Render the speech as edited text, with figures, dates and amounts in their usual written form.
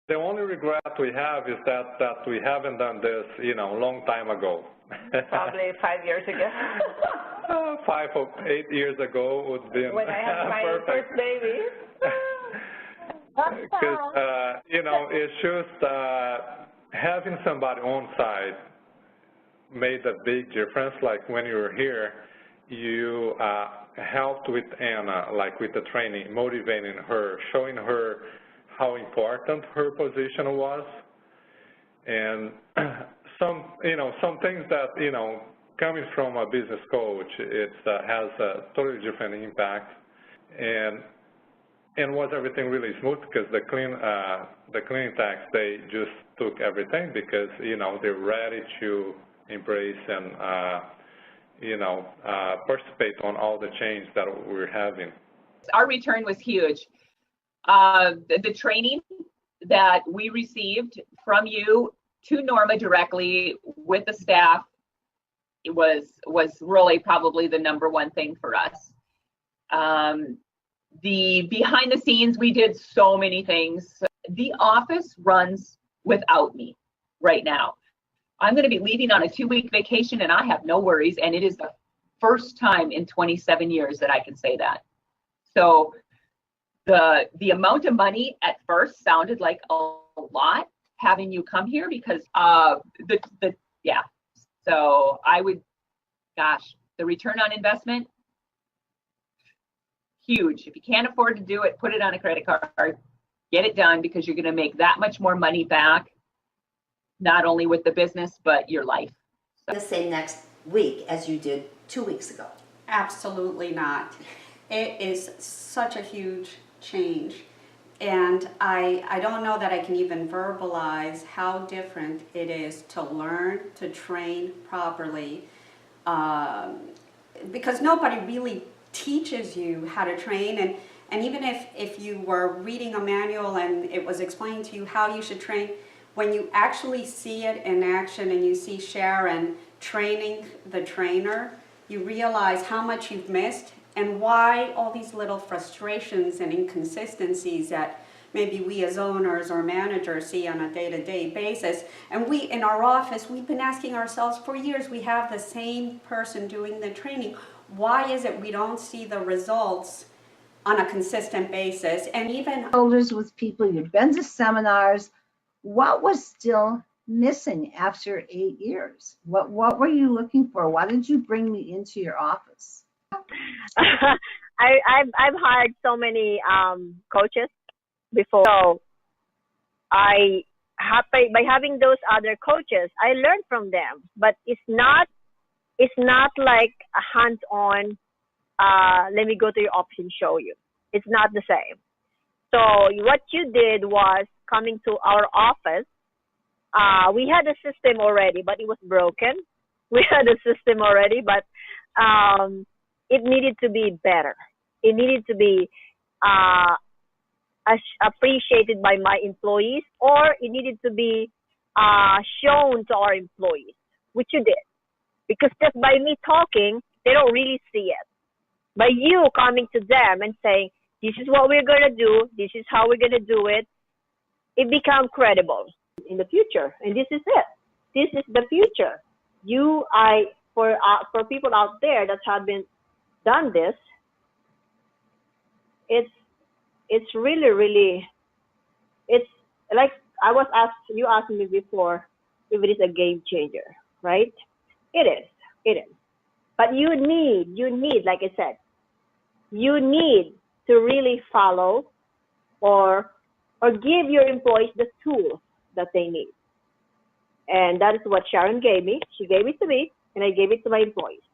The only regret we have is that we haven't done this, a long time ago. Probably 5 years ago. 5 or 8 years ago would be when I had my first baby. Because, it's just having somebody on site made a big difference. Like when you were here, you helped with Anna, like with the training, motivating her, showing her how important her position was. And some things that, coming from a business coach, it has a totally different impact. And was everything really smooth? Because the cleaning techs, they just took everything because, they're ready to embrace and, participate on all the change that we're having. Our return was huge. The training that we received from you to Norma directly with the staff, it was really probably the #1 thing for us. The behind the scenes, we did so many things. The office runs without me right now. I'm going to be leaving on a 2-week vacation and I have no worries. And it is the first time in 27 years that I can say that. So the amount of money at first sounded like a lot having you come here because yeah. So I would, gosh, the return on investment, huge. If you can't afford to do it, put it on a credit card, get it done because you're going to make that much more money back, not only with the business, but your life. So. The same next week as you did 2 weeks ago. Absolutely not. It is such a huge change. And I don't know that I can even verbalize how different it is to learn to train properly because nobody really teaches you how to train. And even if you were reading a manual and it was explained to you how you should train, when you actually see it in action and you see Sharon training the trainer, you realize how much you've missed and why all these little frustrations and inconsistencies that maybe we as owners or managers see on a day-to-day basis. And we, in our office, we've been asking ourselves for years, we have the same person doing the training. Why is it we don't see the results on a consistent basis? And even shoulders with people, you'd been to seminars. What was still missing after 8 years? What were you looking for? Why did you bring me into your office? I've hired so many coaches before. So by having those other coaches, I learned from them. But it's not like a hands-on. Let me go to your office and show you. It's not the same. So what you did was coming to our office. We had a system already, but it was broken. We had a system already, but it needed to be better. It needed to be appreciated by my employees, or it needed to be shown to our employees, which you did. Because just by me talking, they don't really see it. By you coming to them and saying, this is what we're going to do, this is how we're going to do it, it becomes credible in the future. And this is it. This is the future. For people out there that have been done this, it's really, really, it's like you asked me before if it is a game changer, right? It is. But you need, like I said, you need to really follow or give your employees the tools that they need. And that is what Sharon gave me. She gave it to me, and I gave it to my employees.